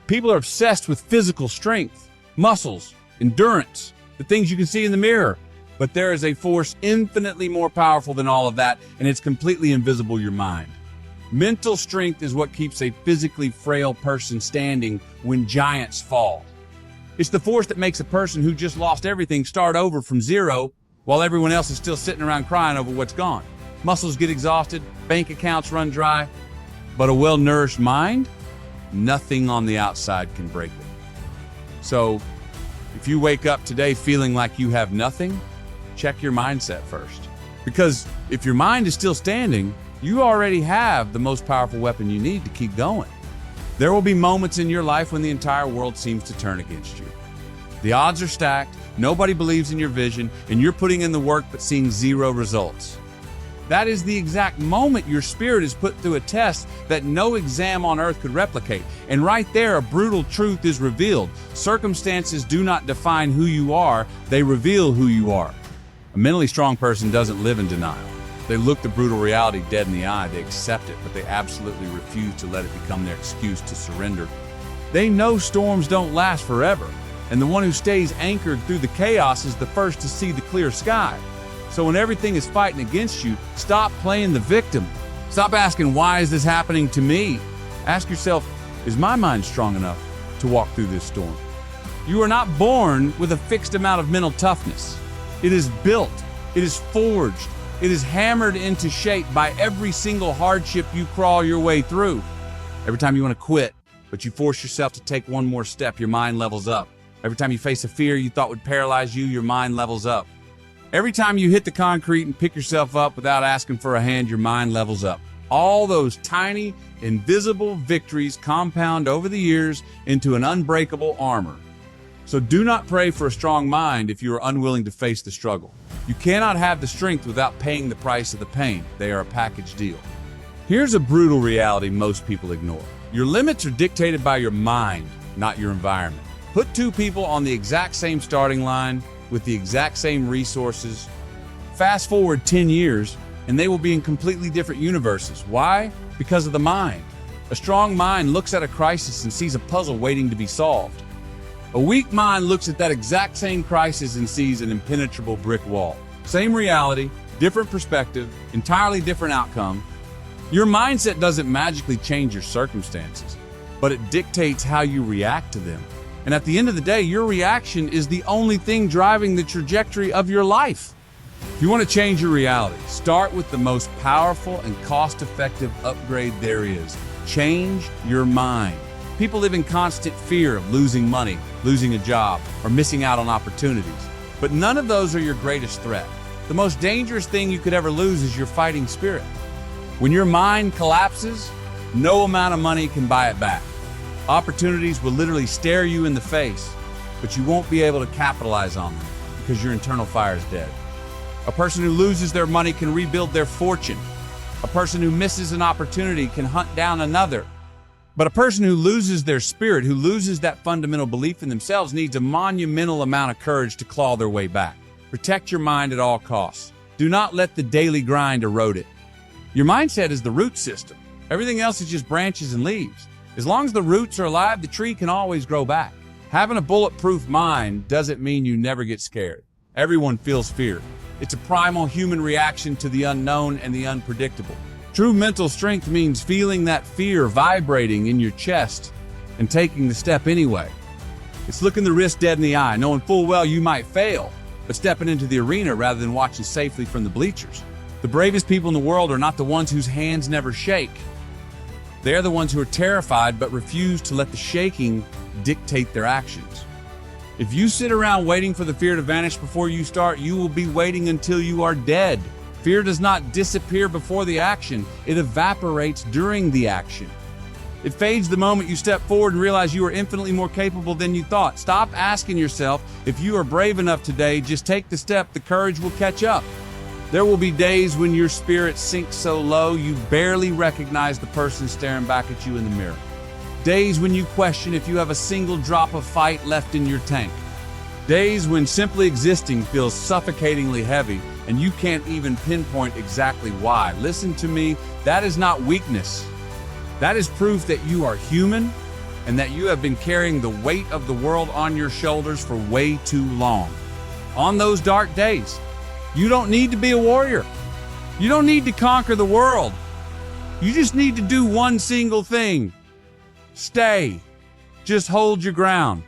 People are obsessed with physical strength, muscles, endurance, the things you can see in the mirror. But there is a force infinitely more powerful than all of that, and it's completely invisible: your mind. Mental strength is what keeps a physically frail person standing when giants fall. It's the force that makes a person who just lost everything start over from zero while everyone else is still sitting around crying over what's gone. Muscles get exhausted, bank accounts run dry, but a well-nourished mind, nothing on the outside can break it. So, if you wake up today feeling like you have nothing, check your mindset first. Because if your mind is still standing, you already have the most powerful weapon you need to keep going. There will be moments in your life when the entire world seems to turn against you. The odds are stacked, nobody believes in your vision, and you're putting in the work but seeing zero results. That is the exact moment your spirit is put through a test that no exam on earth could replicate. And right there, a brutal truth is revealed. Circumstances do not define who you are, they reveal who you are. A mentally strong person doesn't live in denial. They look the brutal reality dead in the eye, they accept it, but they absolutely refuse to let it become their excuse to surrender. They know storms don't last forever, and the one who stays anchored through the chaos is the first to see the clear sky. So when everything is fighting against you, stop playing the victim. Stop asking, why is this happening to me? Ask yourself, is my mind strong enough to walk through this storm? You are not born with a fixed amount of mental toughness. It is built, it is forged, it is hammered into shape by every single hardship you crawl your way through. Every time you want to quit, but you force yourself to take one more step, your mind levels up. Every time you face a fear you thought would paralyze you, your mind levels up. Every time you hit the concrete and pick yourself up without asking for a hand, your mind levels up. All those tiny, invisible victories compound over the years into an unbreakable armor. So do not pray for a strong mind if you are unwilling to face the struggle. You cannot have the strength without paying the price of the pain. They are a package deal. Here's a brutal reality most people ignore. Your limits are dictated by your mind, not your environment. Put two people on the exact same starting line with the exact same resources. Fast forward 10 years, and they will be in completely different universes. Why? Because of the mind. A strong mind looks at a crisis and sees a puzzle waiting to be solved. A weak mind looks at that exact same crisis and sees an impenetrable brick wall. Same reality, different perspective, entirely different outcome. Your mindset doesn't magically change your circumstances, but it dictates how you react to them. And at the end of the day, your reaction is the only thing driving the trajectory of your life. If you want to change your reality, start with the most powerful and cost-effective upgrade there is. Change your mind. People live in constant fear of losing money, losing a job, or missing out on opportunities. But none of those are your greatest threat. The most dangerous thing you could ever lose is your fighting spirit. When your mind collapses, no amount of money can buy it back. Opportunities will literally stare you in the face, but you won't be able to capitalize on them because your internal fire is dead. A person who loses their money can rebuild their fortune. A person who misses an opportunity can hunt down another. But a person who loses their spirit, who loses that fundamental belief in themselves, needs a monumental amount of courage to claw their way back. Protect your mind at all costs. Do not let the daily grind erode it. Your mindset is the root system. Everything else is just branches and leaves. As long as the roots are alive, the tree can always grow back. Having a bulletproof mind doesn't mean you never get scared. Everyone feels fear. It's a primal human reaction to the unknown and the unpredictable. True mental strength means feeling that fear vibrating in your chest and taking the step anyway. It's looking the risk dead in the eye, knowing full well you might fail, but stepping into the arena rather than watching safely from the bleachers. The bravest people in the world are not the ones whose hands never shake. They're the ones who are terrified but refuse to let the shaking dictate their actions. If you sit around waiting for the fear to vanish before you start, you will be waiting until you are dead. Fear does not disappear before the action, it evaporates during the action. It fades the moment you step forward and realize you are infinitely more capable than you thought. Stop asking yourself if you are brave enough today, just take the step, the courage will catch up. There will be days when your spirit sinks so low you barely recognize the person staring back at you in the mirror. Days when you question if you have a single drop of fight left in your tank. Days when simply existing feels suffocatingly heavy and you can't even pinpoint exactly why. Listen to me, that is not weakness. That is proof that you are human and that you have been carrying the weight of the world on your shoulders for way too long. On those dark days, you don't need to be a warrior. You don't need to conquer the world. You just need to do one single thing. Stay. Just hold your ground.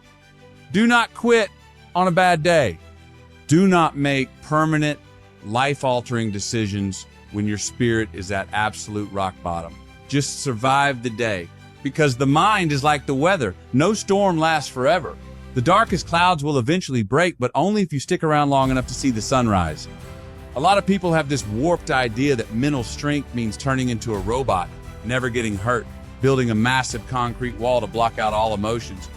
Do not quit on a bad day. Do not make permanent, life-altering decisions when your spirit is at absolute rock bottom. Just survive the day, because the mind is like the weather. No storm lasts forever. The darkest clouds will eventually break, but only if you stick around long enough to see the sunrise. A lot of people have this warped idea that mental strength means turning into a robot, never getting hurt, building a massive concrete wall to block out all emotions.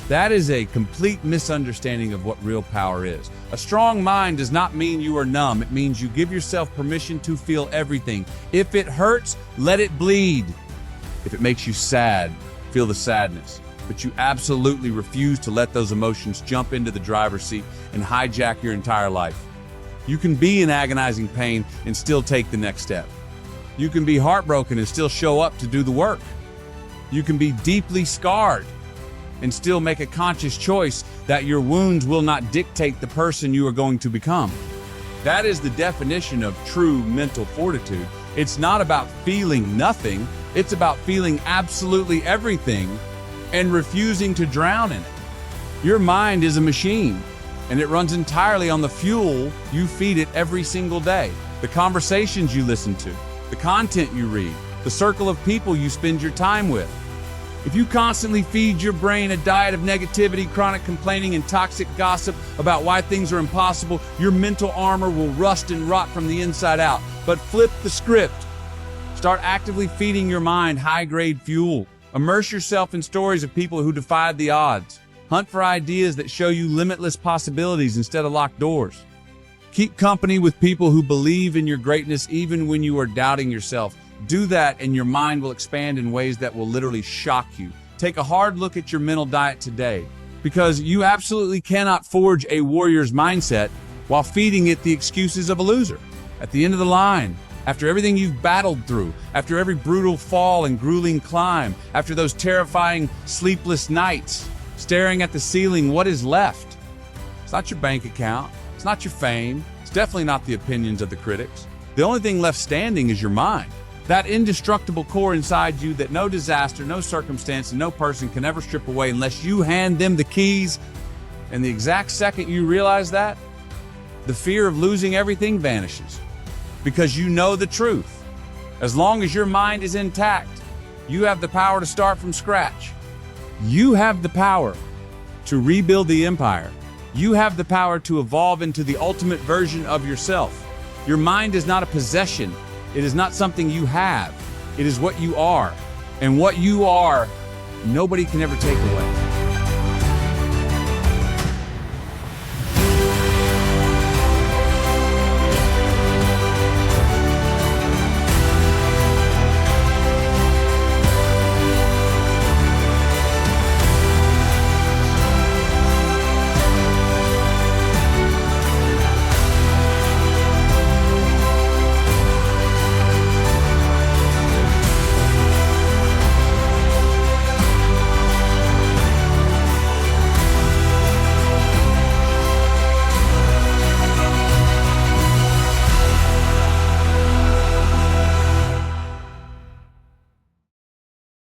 That is a complete misunderstanding of what real power is. A strong mind does not mean you are numb. It means you give yourself permission to feel everything. If it hurts, let it bleed. If it makes you sad, feel the sadness. But you absolutely refuse to let those emotions jump into the driver's seat and hijack your entire life. You can be in agonizing pain and still take the next step. You can be heartbroken and still show up to do the work. You can be deeply scarred and still make a conscious choice that your wounds will not dictate the person you are going to become. That is the definition of true mental fortitude. It's not about feeling nothing, it's about feeling absolutely everything and refusing to drown in it. Your mind is a machine, and it runs entirely on the fuel you feed it every single day. The conversations you listen to, the content you read, the circle of people you spend your time with. If you constantly feed your brain a diet of negativity, chronic complaining, and toxic gossip about why things are impossible, your mental armor will rust and rot from the inside out. But flip the script. Start actively feeding your mind high-grade fuel. Immerse yourself in stories of people who defied the odds. Hunt for ideas that show you limitless possibilities instead of locked doors. Keep company with people who believe in your greatness even when you are doubting yourself. Do that and your mind will expand in ways that will literally shock you. Take a hard look at your mental diet today, because you absolutely cannot forge a warrior's mindset while feeding it the excuses of a loser. At the end of the line, after everything you've battled through, after every brutal fall and grueling climb, after those terrifying sleepless nights, staring at the ceiling, what is left? It's not your bank account. It's not your fame. It's definitely not the opinions of the critics. The only thing left standing is your mind. That indestructible core inside you that no disaster, no circumstance, and no person can ever strip away unless you hand them the keys. And the exact second you realize that, the fear of losing everything vanishes. Because you know the truth. As long as your mind is intact, you have the power to start from scratch. You have the power to rebuild the empire. You have the power to evolve into the ultimate version of yourself. Your mind is not a possession. It is not something you have. It is what you are. And what you are, nobody can ever take away.